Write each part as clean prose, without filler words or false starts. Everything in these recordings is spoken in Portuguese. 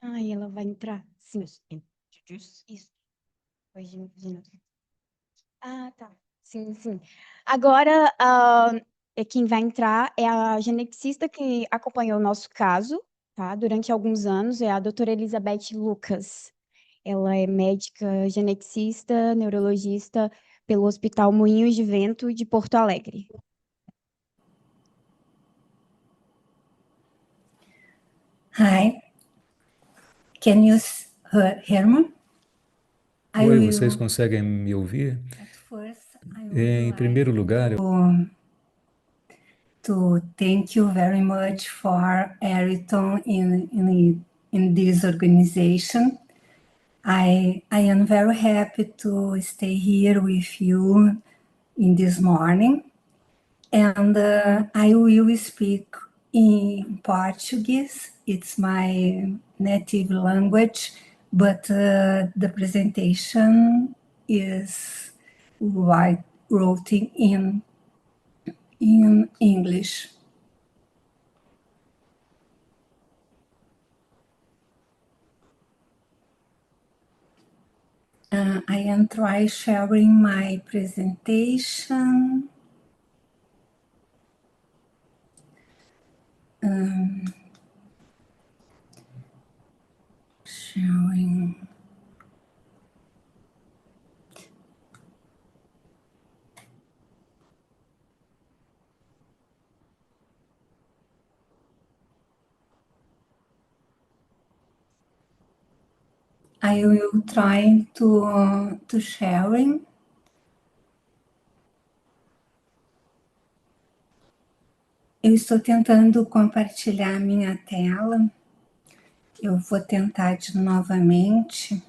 Ai, ela vai entrar. Sim. Introduce. Isso. Hoje, ah, tá. Sim, sim. Agora, quem vai entrar é a geneticista que acompanhou o nosso caso, tá? Durante alguns anos, é a doutora Elizabeth Lucas. Ela é médica geneticista, neurologista pelo Hospital Moinhos de Vento de Porto Alegre. Hi, can you hear me? Oi, vocês conseguem me ouvir? At first, I Em would primeiro lugar, eu to thank you very much for Ayrton in this organization. I am very happy to stay here with you in this morning, and I will speak in Portuguese. It's my native language, but the presentation is wrote in English. I am trying sharing my presentation. Sharing. I will try to sharing. Eu estou tentando compartilhar minha tela. Eu vou tentar novamente.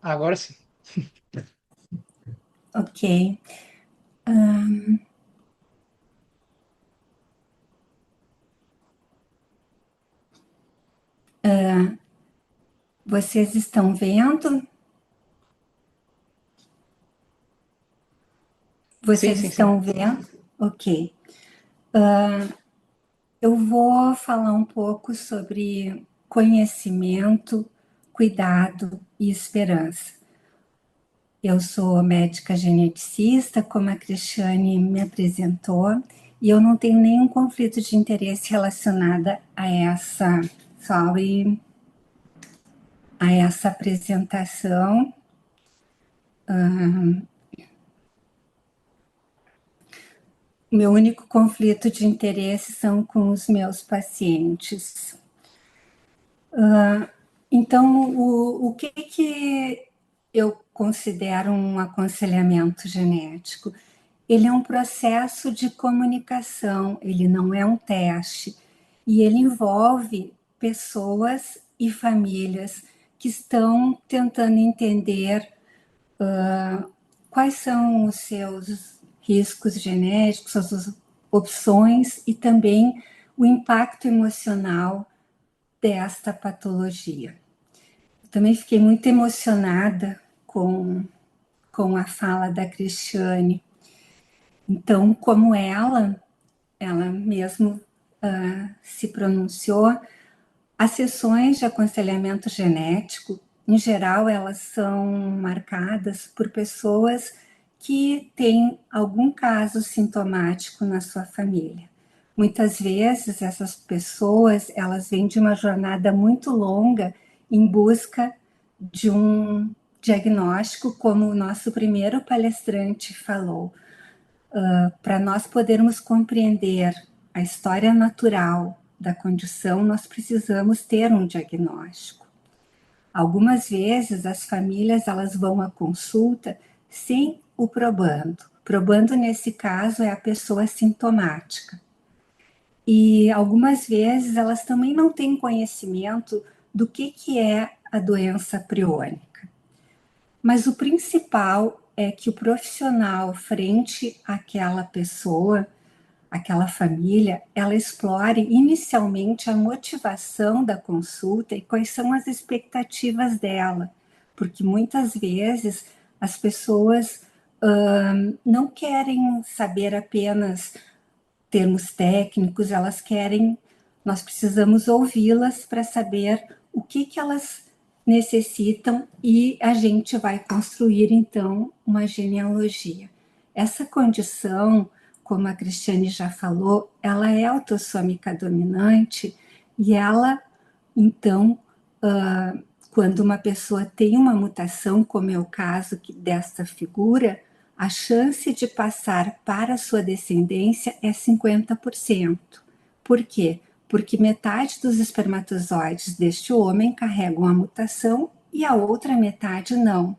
Agora sim. Ok. Vocês estão vendo? Vocês Sim. estão vendo? Ok. Eu vou falar um pouco sobre conhecimento, cuidado e esperança. Eu sou médica geneticista, como a Cristiane me apresentou, e eu não tenho nenhum conflito de interesse relacionado a essa apresentação. Meu único conflito de interesse são com os meus pacientes. Então, o que eu considero um aconselhamento genético? Ele é um processo de comunicação, ele não é um teste, e ele envolve pessoas e famílias que estão tentando entender quais são os seus riscos genéticos, as suas opções e também o impacto emocional desta patologia. Eu também fiquei muito emocionada com a fala da Cristiane. Então, como ela mesmo se pronunciou, as sessões de aconselhamento genético, em geral, elas são marcadas por pessoas que têm algum caso sintomático na sua família. Muitas vezes, essas pessoas, elas vêm de uma jornada muito longa em busca de um diagnóstico, como o nosso primeiro palestrante falou. Para nós podermos compreender a história natural da condição, nós precisamos ter um diagnóstico. Algumas vezes as famílias elas vão à consulta sem o probando. Probando nesse caso é a pessoa sintomática. E algumas vezes elas também não têm conhecimento do que é a doença priônica. Mas o principal é que o profissional, frente àquela pessoa, aquela família, ela explore inicialmente a motivação da consulta e quais são as expectativas dela, porque muitas vezes as pessoas não querem saber apenas termos técnicos, nós precisamos ouvi-las para saber o que elas necessitam e a gente vai construir, então, uma genealogia. Essa condição, como a Cristiane já falou, ela é autossômica dominante e ela, então, quando uma pessoa tem uma mutação, como é o caso desta figura, a chance de passar para a sua descendência é 50%. Por quê? Porque metade dos espermatozoides deste homem carregam a mutação e a outra metade não.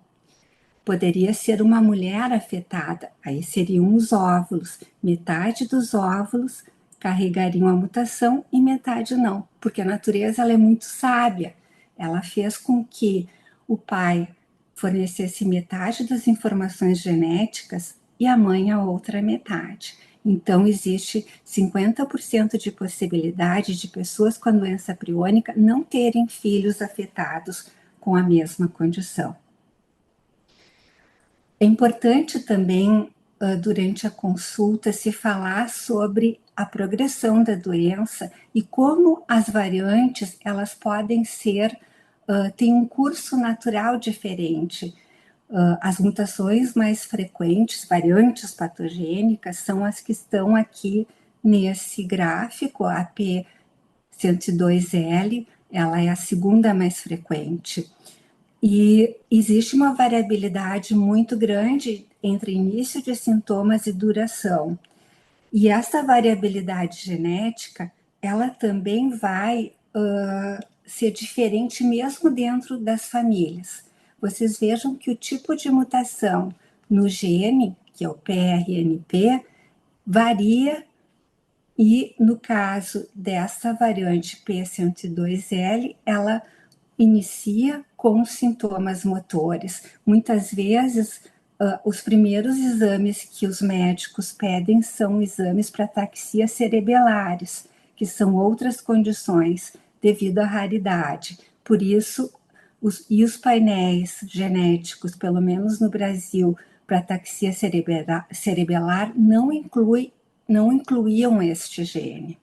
Poderia ser uma mulher afetada, aí seriam os óvulos. Metade dos óvulos carregariam a mutação e metade não, porque a natureza ela é muito sábia. Ela fez com que o pai fornecesse metade das informações genéticas e a mãe a outra metade. Então, existe 50% de possibilidade de pessoas com a doença priônica não terem filhos afetados com a mesma condição. É importante também, durante a consulta, se falar sobre a progressão da doença e como as variantes, elas podem ser, têm um curso natural diferente. As mutações mais frequentes, variantes patogênicas, são as que estão aqui nesse gráfico. A P102L, ela é a segunda mais frequente. E existe uma variabilidade muito grande entre início de sintomas e duração. E essa variabilidade genética, ela também vai ser diferente mesmo dentro das famílias. Vocês vejam que o tipo de mutação no gene, que é o PRNP, varia e, no caso dessa variante P102L, ela inicia com sintomas motores. Muitas vezes, os primeiros exames que os médicos pedem são exames para ataxias cerebelares, que são outras condições devido à raridade. Por isso, os painéis genéticos, pelo menos no Brasil, para ataxia cerebelar, não incluíam este gene.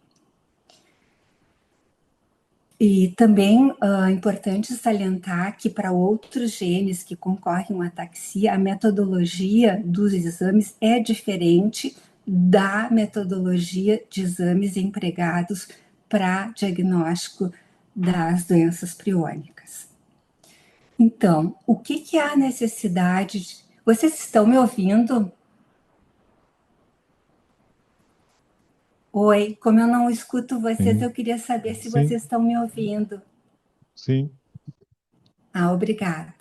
E também é importante salientar que para outros genes que concorrem à ataxia, a metodologia dos exames é diferente da metodologia de exames empregados para diagnóstico das doenças priônicas. Então, o que é a necessidade? Vocês estão me ouvindo? Oi, como eu não escuto vocês, Sim. eu queria saber se Sim. vocês estão me ouvindo. Sim. Obrigada.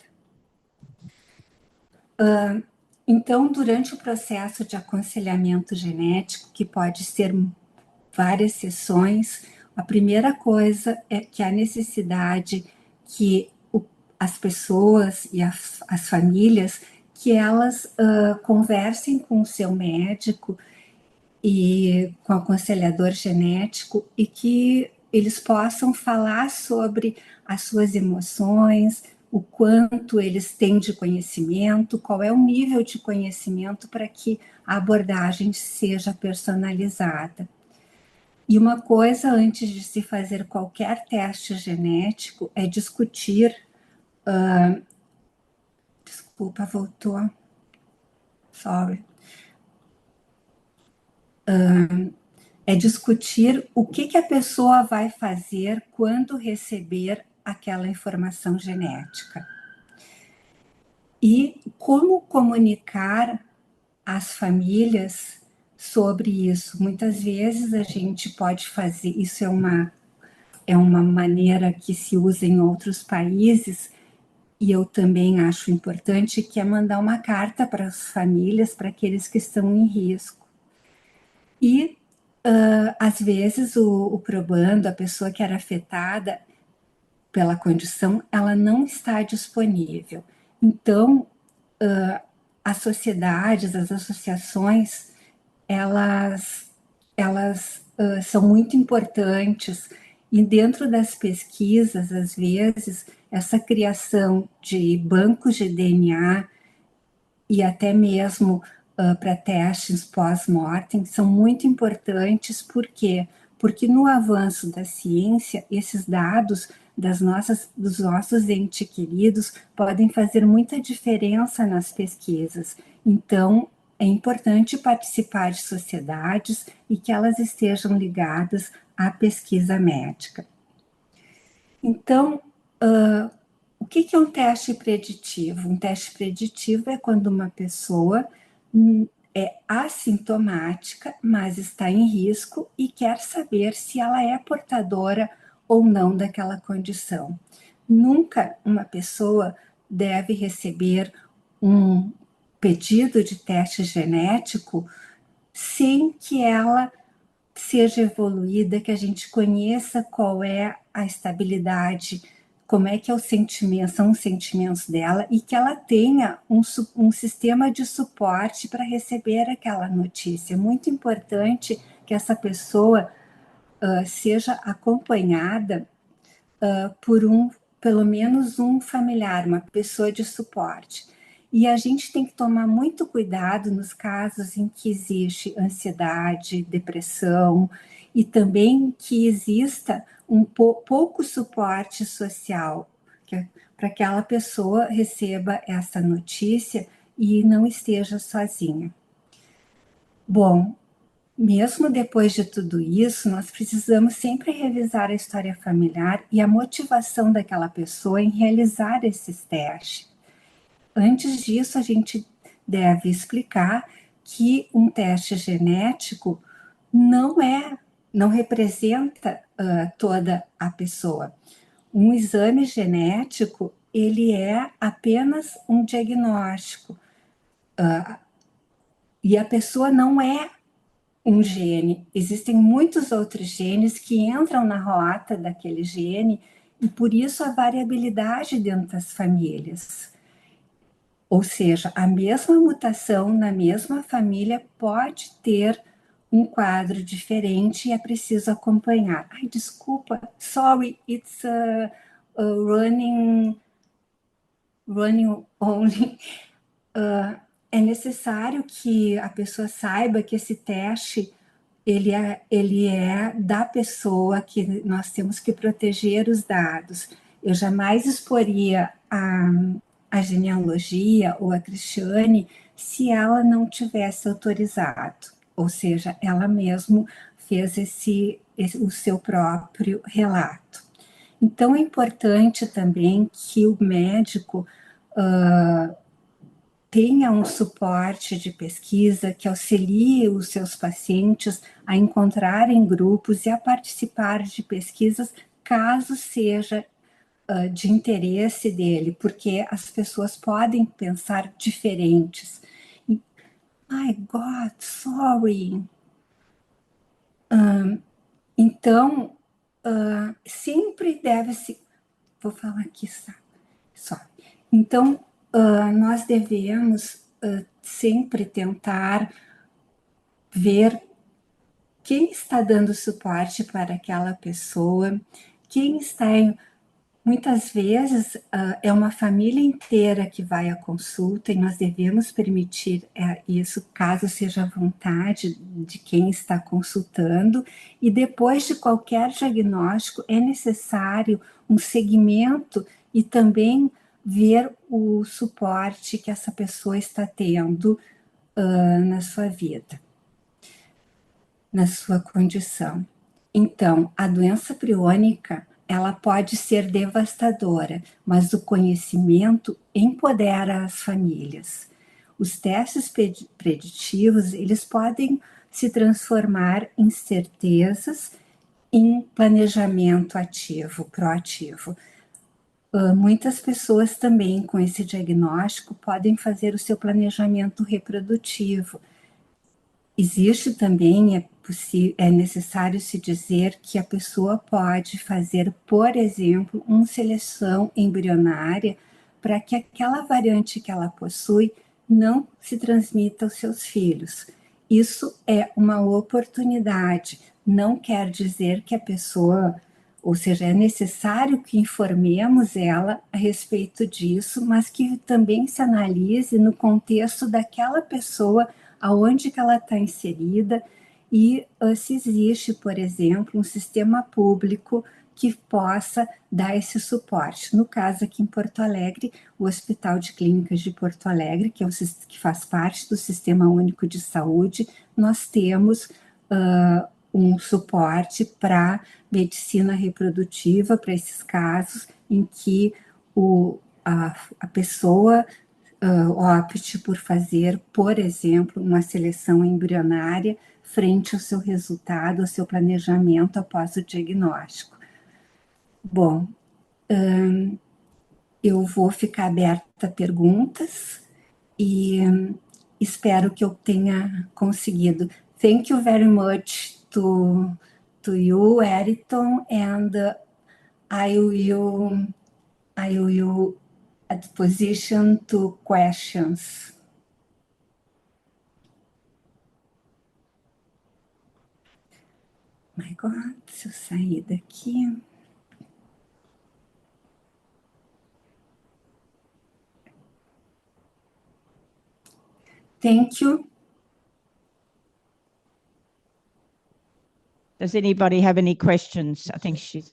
Então, durante o processo de aconselhamento genético, que pode ser várias sessões, a primeira coisa é que há necessidade que as pessoas e as famílias, que elas conversem com o seu médico e com o aconselhador genético e que eles possam falar sobre as suas emoções, o quanto eles têm de conhecimento, qual é o nível de conhecimento para que a abordagem seja personalizada. E uma coisa, antes de se fazer qualquer teste genético, é discutir... Desculpa, voltou. Sorry. É discutir o que a pessoa vai fazer quando receber aquela informação genética. E como comunicar às famílias sobre isso. Muitas vezes a gente pode fazer, isso é uma maneira que se usa em outros países, e eu também acho importante, que é mandar uma carta para as famílias, para aqueles que estão em risco. E, às vezes, o probando, a pessoa que era afetada pela condição, ela não está disponível. Então, as sociedades, as associações, elas são muito importantes, e dentro das pesquisas, às vezes, essa criação de bancos de DNA e até mesmo para testes pós-mortem são muito importantes. Por quê? Porque no avanço da ciência, esses dados dos nossos entes queridos podem fazer muita diferença nas pesquisas. Então, é importante participar de sociedades e que elas estejam ligadas à pesquisa médica. Então, o que é um teste preditivo? Um teste preditivo é quando uma pessoa é assintomática, mas está em risco e quer saber se ela é portadora ou não daquela condição. Nunca uma pessoa deve receber um pedido de teste genético sem que ela seja evoluída, que a gente conheça qual é a estabilidade, como é que é o sentimento, são os sentimentos dela, e que ela tenha um sistema de suporte para receber aquela notícia. É muito importante que essa pessoa seja acompanhada por pelo menos um familiar, uma pessoa de suporte. E a gente tem que tomar muito cuidado nos casos em que existe ansiedade, depressão, e também que exista pouco suporte social, para que aquela pessoa receba essa notícia e não esteja sozinha. Bom, mesmo depois de tudo isso, nós precisamos sempre revisar a história familiar e a motivação daquela pessoa em realizar esses testes. Antes disso, a gente deve explicar que um teste genético não representa toda a pessoa. Um exame genético, ele é apenas um diagnóstico. E a pessoa não é um gene. Existem muitos outros genes que entram na rota daquele gene, e por isso a variabilidade dentro das famílias. Ou seja, a mesma mutação na mesma família pode ter um quadro diferente e é preciso acompanhar. Ai, desculpa, sorry, it's running only. É necessário que a pessoa saiba que esse teste ele é da pessoa, que nós temos que proteger os dados. Eu jamais exporia a genealogia ou a Cristiane se ela não tivesse autorizado, ou seja, ela mesmo fez o seu próprio relato. Então, é importante também que o médico tenha um suporte de pesquisa que auxilie os seus pacientes a encontrarem grupos e a participar de pesquisas, caso seja de interesse dele, porque as pessoas podem pensar diferentes. My God, sorry. Então, sempre deve-se... Vou falar aqui só. Então, nós devemos sempre tentar ver quem está dando suporte para aquela pessoa, quem está... Muitas vezes é uma família inteira que vai à consulta, e nós devemos permitir isso, caso seja a vontade de quem está consultando, e depois de qualquer diagnóstico é necessário um seguimento e também ver o suporte que essa pessoa está tendo na sua vida, na sua condição. Então, a doença priônica, ela pode ser devastadora, mas o conhecimento empodera as famílias. Os testes preditivos, eles podem se transformar em certezas, em planejamento ativo, proativo. Muitas pessoas também com esse diagnóstico podem fazer o seu planejamento reprodutivo. Existe também, é necessário se dizer que a pessoa pode fazer, por exemplo, uma seleção embrionária para que aquela variante que ela possui não se transmita aos seus filhos. Isso é uma oportunidade, não quer dizer que a pessoa, ou seja, é necessário que informemos ela a respeito disso, mas que também se analise no contexto daquela pessoa, aonde que ela está inserida, e se existe, por exemplo, um sistema público que possa dar esse suporte. No caso aqui em Porto Alegre, o Hospital de Clínicas de Porto Alegre, que faz parte do Sistema Único de Saúde, nós temos um suporte para medicina reprodutiva, para esses casos em que a pessoa opte por fazer, por exemplo, uma seleção embrionária frente ao seu resultado, ao seu planejamento após o diagnóstico. Bom, eu vou ficar aberta a perguntas e espero que eu tenha conseguido. Thank you very much to you, Eriton, and I will at position to questions. My God, se eu sair daqui... Thank you. Does anybody have any questions? I think she's...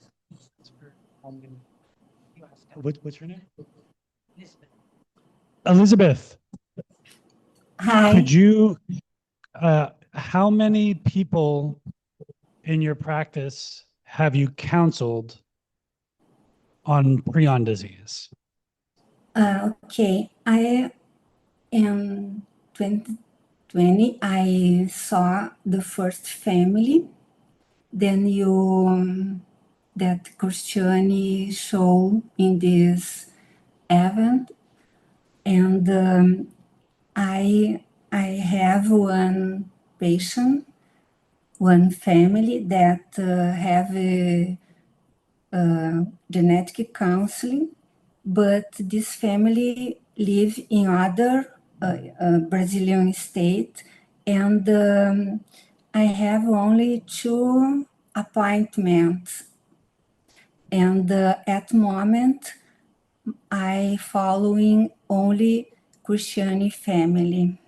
What's her name? Elizabeth. Hi. Could you, how many people in your practice have you counseled on prion disease? Okay, in 2020, I saw the first family. Then that Cristiane showed in this event, and I have one patient, one family that have genetic counseling, but this family live in other Brazilian state, and I have only 2 appointments, and at the moment I following only Cristiane family.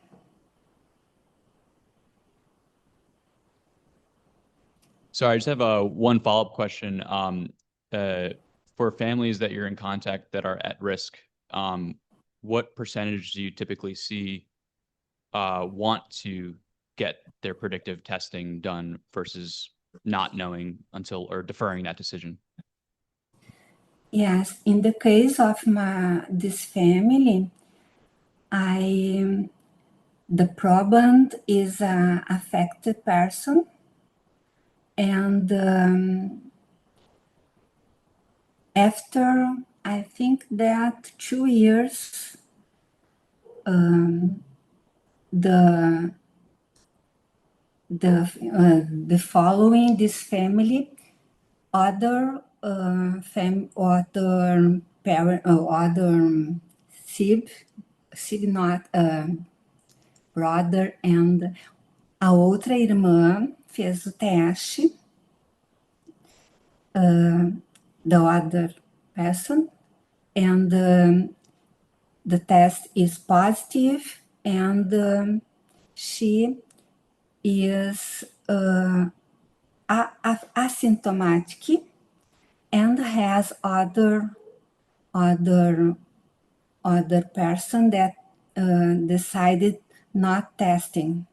Sorry, I just have one follow-up question. For families that you're in contact that are at risk, what percentage do you typically see want to get their predictive testing done versus not knowing until or deferring that decision? Yes, in the case of this family, the proband is an affected person, and after I think that 2 years, the following this family, other parent or other not brother, and a outra irmã fez o teste, the other person, and the test is positive, and she is asymptomatic and has other person that decided not testing.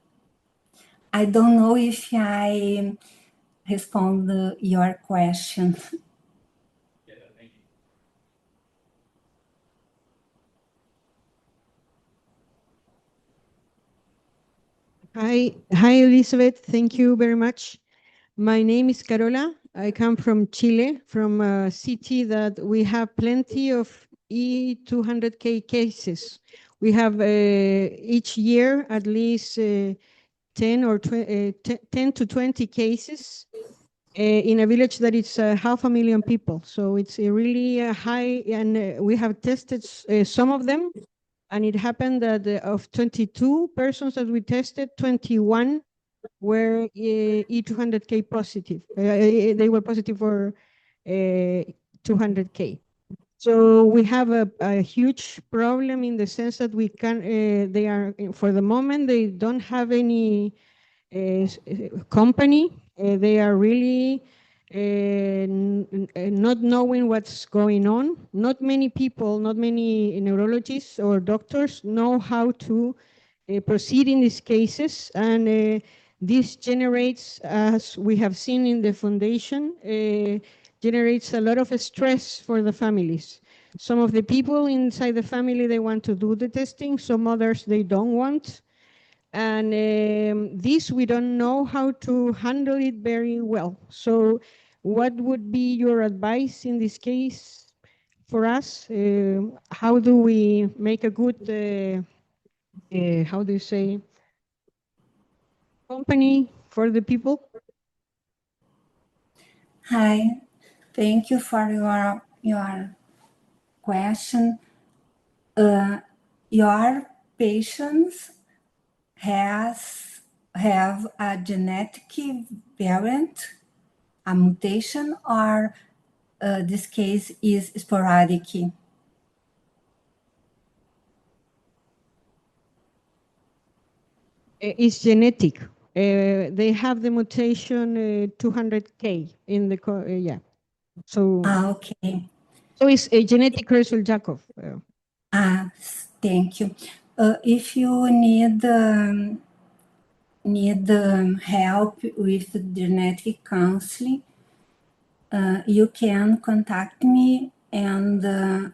I don't know if I respond your question. Yeah, thank you. Hi, Elizabeth. Thank you very much. My name is Carola. I come from Chile, from a city that we have plenty of E200K cases. We have each year at least 10 to 20 cases in a village that is 500,000 people. So it's a really high, and we have tested some of them, And it happened that of 22 persons that we tested, 21 were E200K positive. They were positive for 200K. So we have a huge problem in the sense that we can, they are, for the moment, they don't have any company. They are really not knowing what's going on. Not many people, not many neurologists or doctors know how to proceed in these cases. And this generates, as we have seen in the foundation, generates a lot of stress for the families. Some of the people inside the family, they want to do the testing. Some others, they don't want. And this, we don't know how to handle it very well. So what would be your advice in this case for us? How do we make a good, how do you say, company for the people? Hi, thank you for your question. Your patients have a genetic variant, a mutation, or this case is sporadic? It's genetic. They have the mutation 200K in the, yeah. So, Okay. so it's a genetic Creutzfeldt-Jakob. Thank you. If you need help with genetic counseling, you can contact me and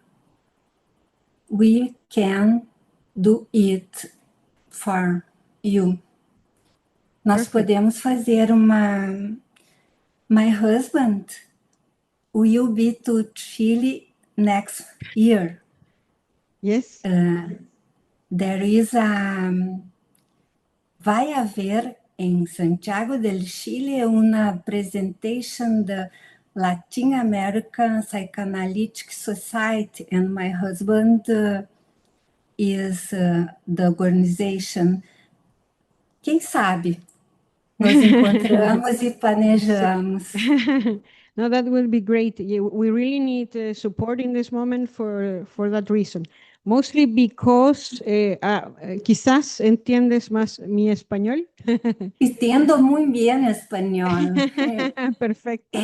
we can do it for you. Nós podemos fazer uma. My husband will be to Chile next year. Yes. There is vai haver em Santiago del Chile uma presentation da Latin American Psychoanalytic Society, and my husband is the organization. Quem sabe? Nos encontramos e planejamos. No, that will be great. Yeah, we really need support in this moment for that reason. Mostly because quizás entiendes más mi español. Entendo muy bien español. Perfecto.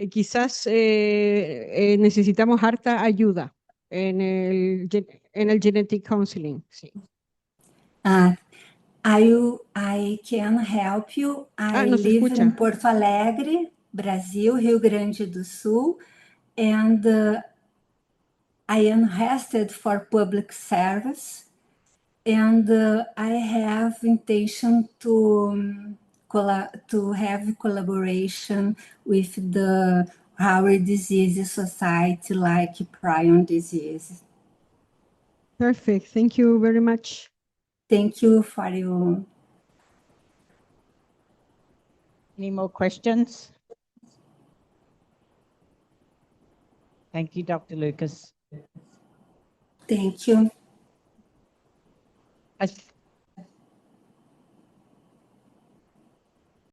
Quizás necesitamos harta ayuda en el genetic counseling. Sí. I can help you. I live in Porto Alegre, Brasil, Rio Grande do Sul, and I am interested for public service, and I have intention to have collaboration with the Rare Disease Society, like prion disease. Perfect. Thank you very much. Thank you for you. Any more questions? Thank you, Dr. Lucas. Thank you.